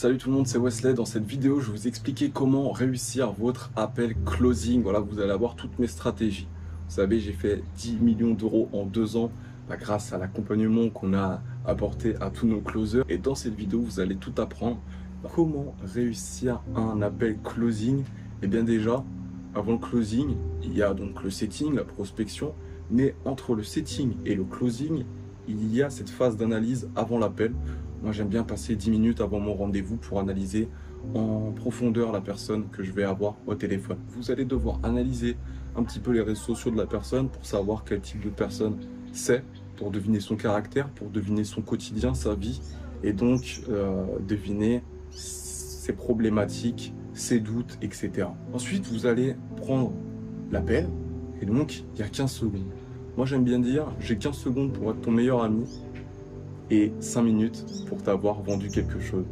Salut tout le monde, c'est Wesley. Dans cette vidéo, je vais vous expliquer comment réussir votre appel closing. Voilà, vous allez avoir toutes mes stratégies. Vous savez, j'ai fait 10 millions d'euros en 2 ans grâce à l'accompagnement qu'on a apporté à tous nos closers. Et dans cette vidéo, vous allez tout apprendre. Comment réussir un appel closing? Et bien déjà, avant le closing, il y a donc le setting, la prospection. Mais entre le setting et le closing, il y a cette phase d'analyse avant l'appel. Moi, j'aime bien passer 10 minutes avant mon rendez-vous pour analyser en profondeur la personne que je vais avoir au téléphone. Vous allez devoir analyser un petit peu les réseaux sociaux de la personne pour savoir quel type de personne c'est, pour deviner son caractère, pour deviner son quotidien, sa vie, et donc deviner ses problématiques, ses doutes, etc. Ensuite, vous allez prendre l'appel, et donc il y a 15 secondes. Moi, j'aime bien dire, j'ai 15 secondes pour être ton meilleur ami, et 5 minutes pour t'avoir vendu quelque chose.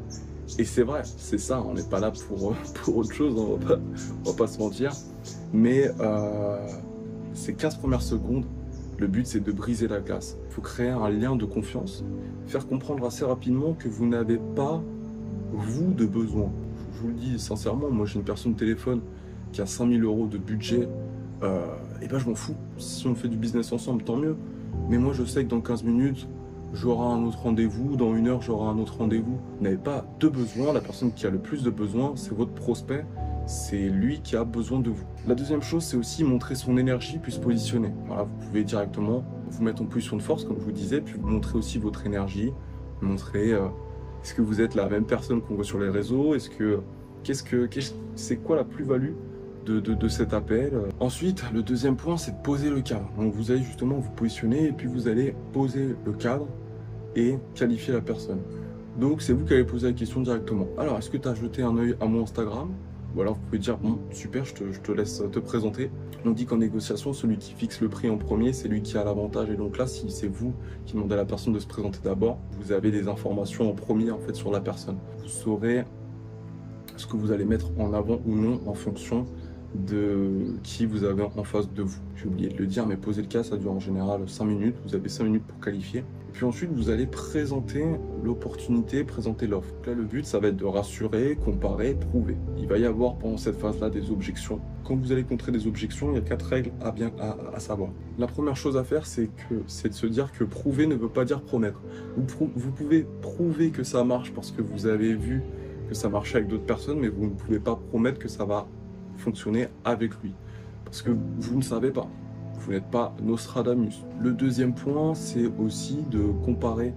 Et c'est vrai, c'est ça, on n'est pas là pour autre chose, on va pas se mentir. Mais ces 15 premières secondes, le but c'est de briser la glace. Il faut créer un lien de confiance, faire comprendre assez rapidement que vous n'avez pas, vous, de besoin. Je vous le dis sincèrement, moi j'ai une personne au téléphone qui a 5000 € de budget, et ben je m'en fous. Si on fait du business ensemble, tant mieux. Mais moi je sais que dans 15 minutes, j'aurai un autre rendez-vous, dans 1 heure, j'aurai un autre rendez-vous. Vous n'avez pas de besoin, la personne qui a le plus de besoin, c'est votre prospect, c'est lui qui a besoin de vous. La deuxième chose, c'est aussi montrer son énergie, puis se positionner. Voilà, vous pouvez directement vous mettre en position de force, comme je vous disais, puis vous montrer aussi votre énergie, montrer est-ce que vous êtes la même personne qu'on voit sur les réseaux, c'est quoi la plus-value de cet appel. Ensuite, le deuxième point, c'est de poser le cadre. Donc vous allez justement vous positionner et puis vous allez poser le cadre et qualifier la personne. Donc c'est vous qui allez poser la question directement. Alors, est-ce que tu as jeté un œil à mon Instagram? Ou alors vous pouvez dire, bon, super, je te laisse te présenter. On dit qu'en négociation, celui qui fixe le prix en premier, c'est lui qui a l'avantage. Et donc là, si c'est vous qui demandez à la personne de se présenter d'abord, vous avez des informations en premier en fait sur la personne. Vous saurez ce que vous allez mettre en avant ou non en fonction de qui vous avez en face de vous. J'ai oublié de le dire, mais poser le cas, ça dure en général 5 minutes. Vous avez 5 minutes pour qualifier. Et puis ensuite, vous allez présenter l'opportunité, présenter l'offre. Là, le but, ça va être de rassurer, comparer, prouver. Il va y avoir pendant cette phase-là des objections. Quand vous allez contrer des objections, il y a 4 règles à savoir. La première chose à faire, c'est de se dire que prouver ne veut pas dire promettre. Vous pouvez prouver que ça marche parce que vous avez vu que ça marchait avec d'autres personnes, mais vous ne pouvez pas promettre que ça va fonctionner avec lui, parce que vous ne savez pas, vous n'êtes pas Nostradamus. Le deuxième point, c'est aussi de comparer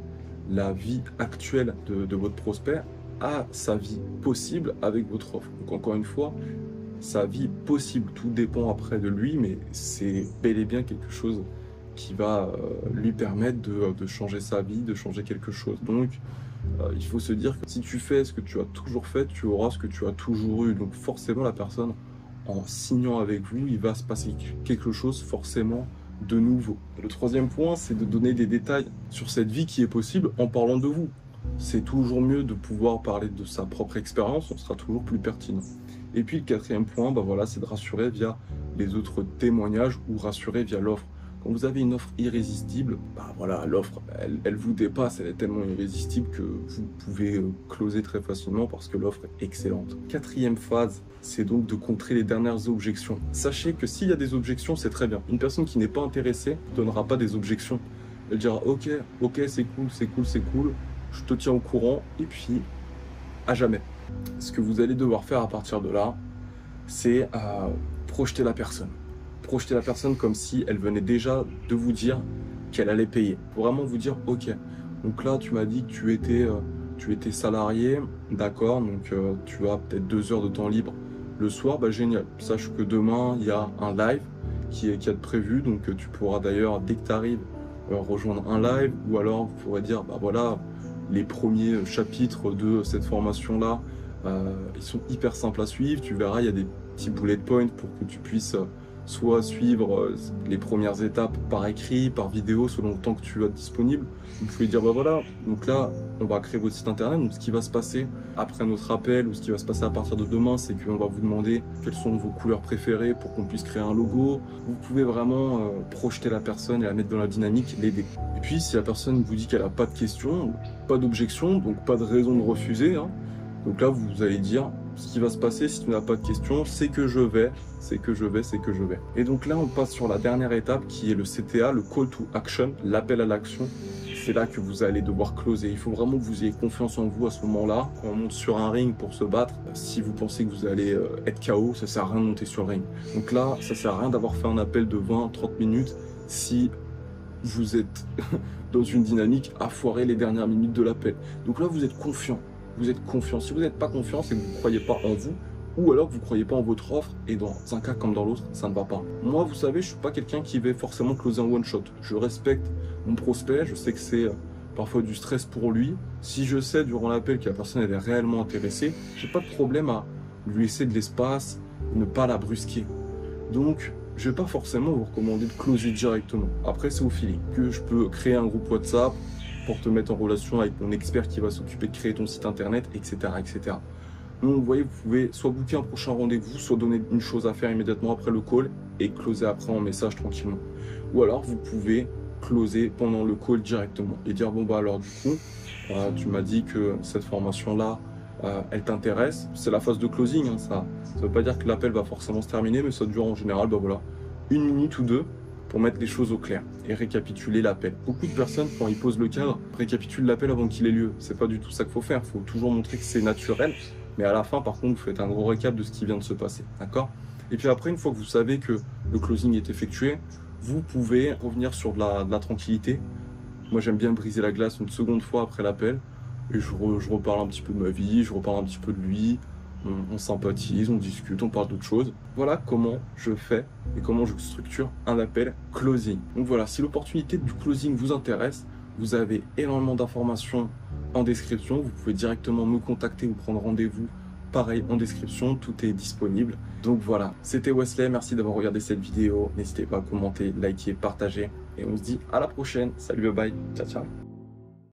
la vie actuelle de votre prospect à sa vie possible avec votre offre. Donc encore une fois, sa vie possible, tout dépend après de lui, mais c'est bel et bien quelque chose qui va lui permettre de changer sa vie, de changer quelque chose. Donc il faut se dire que si tu fais ce que tu as toujours fait, tu auras ce que tu as toujours eu. Donc forcément, la personne, en signant avec vous, il va se passer quelque chose forcément de nouveau. Le troisième point, c'est de donner des détails sur cette vie qui est possible en parlant de vous. C'est toujours mieux de pouvoir parler de sa propre expérience, on sera toujours plus pertinent. Et puis le quatrième point, voilà, c'est de rassurer via les autres témoignages ou rassurer via l'offre. Quand vous avez une offre irrésistible, voilà, l'offre, elle vous dépasse, elle est tellement irrésistible que vous pouvez closer très facilement parce que l'offre est excellente. Quatrième phase, c'est donc de contrer les dernières objections. Sachez que s'il y a des objections, c'est très bien. Une personne qui n'est pas intéressée ne donnera pas des objections. Elle dira ok, c'est cool, je te tiens au courant, et puis à jamais. Ce que vous allez devoir faire à partir de là, c'est projeter la personne. Projeter la personne comme si elle venait déjà de vous dire qu'elle allait payer. Pour vraiment vous dire, ok, donc là tu m'as dit que tu étais salarié, d'accord, donc tu as peut-être 2 heures de temps libre le soir, génial. Sache que demain il y a un live qui est de prévu, donc tu pourras d'ailleurs, dès que tu arrives, rejoindre un live, ou alors vous pourrez dire, voilà, les premiers chapitres de cette formation-là, ils sont hyper simples à suivre, tu verras, il y a des petits bullet points pour que tu puisses soit suivre les premières étapes par écrit, par vidéo, selon le temps que tu as disponible. Vous pouvez dire, voilà, donc là, on va créer votre site internet. Donc ce qui va se passer après notre appel, ou ce qui va se passer à partir de demain, c'est qu'on va vous demander quelles sont vos couleurs préférées pour qu'on puisse créer un logo. Vous pouvez vraiment projeter la personne et la mettre dans la dynamique, l'aider. Et puis, si la personne vous dit qu'elle n'a pas de questions, pas d'objection, donc pas de raison de refuser, Donc là, vous allez dire, ce qui va se passer si tu n'as pas de questions, c'est que je vais, c'est que je vais, c'est que je vais. Et donc là, on passe sur la dernière étape qui est le CTA, le Call to Action, l'appel à l'action. C'est là que vous allez devoir closer. Il faut vraiment que vous ayez confiance en vous à ce moment-là. Quand on monte sur un ring pour se battre, si vous pensez que vous allez être KO, ça sert à rien de monter sur le ring. Donc là, ça sert à rien d'avoir fait un appel de 20-30 minutes si vous êtes dans une dynamique à foirer les dernières minutes de l'appel. Donc là, vous êtes confiant. Vous êtes confiant. Si vous n'êtes pas confiant, c'est que vous ne croyez pas en vous, ou alors que vous ne croyez pas en votre offre, et dans un cas comme dans l'autre, ça ne va pas. Moi, vous savez, je ne suis pas quelqu'un qui va forcément closer en one shot. Je respecte mon prospect, je sais que c'est parfois du stress pour lui. Si je sais durant l'appel que la personne elle est réellement intéressée, j'ai pas de problème à lui laisser de l'espace, ne pas la brusquer. Donc, je vais pas forcément vous recommander de closer directement. Après, c'est au feeling. Que je peux créer un groupe WhatsApp pour te mettre en relation avec mon expert qui va s'occuper de créer ton site internet, etc., etc. Donc, vous voyez, vous pouvez soit booker un prochain rendez-vous, soit donner une chose à faire immédiatement après le call et closer après en message tranquillement. Ou alors, vous pouvez closer pendant le call directement et dire, bon, bah alors du coup, tu m'as dit que cette formation-là, elle t'intéresse. C'est la phase de closing, hein, ça ne veut pas dire que l'appel va forcément se terminer, mais ça dure en général, bah voilà, 1 minute ou 2 pour mettre les choses au clair et récapituler l'appel. Beaucoup de personnes, quand ils posent le cadre, récapitulent l'appel avant qu'il ait lieu. C'est pas du tout ça qu'il faut faire. Il faut toujours montrer que c'est naturel. Mais à la fin, par contre, vous faites un gros récap de ce qui vient de se passer. D'accord? Et puis après, une fois que vous savez que le closing est effectué, vous pouvez revenir sur de la tranquillité. Moi, j'aime bien briser la glace une seconde fois après l'appel. Et je reparle un petit peu de ma vie, je reparle un petit peu de lui. On sympathise, on discute, on parle d'autres choses. Voilà comment je fais et comment je structure un appel closing. Donc voilà, si l'opportunité du closing vous intéresse, vous avez énormément d'informations en description. Vous pouvez directement me contacter ou prendre rendez-vous. Pareil, en description, tout est disponible. Donc voilà, c'était Wesley, merci d'avoir regardé cette vidéo. N'hésitez pas à commenter, liker, partager. Et on se dit à la prochaine. Salut, bye bye, ciao ciao.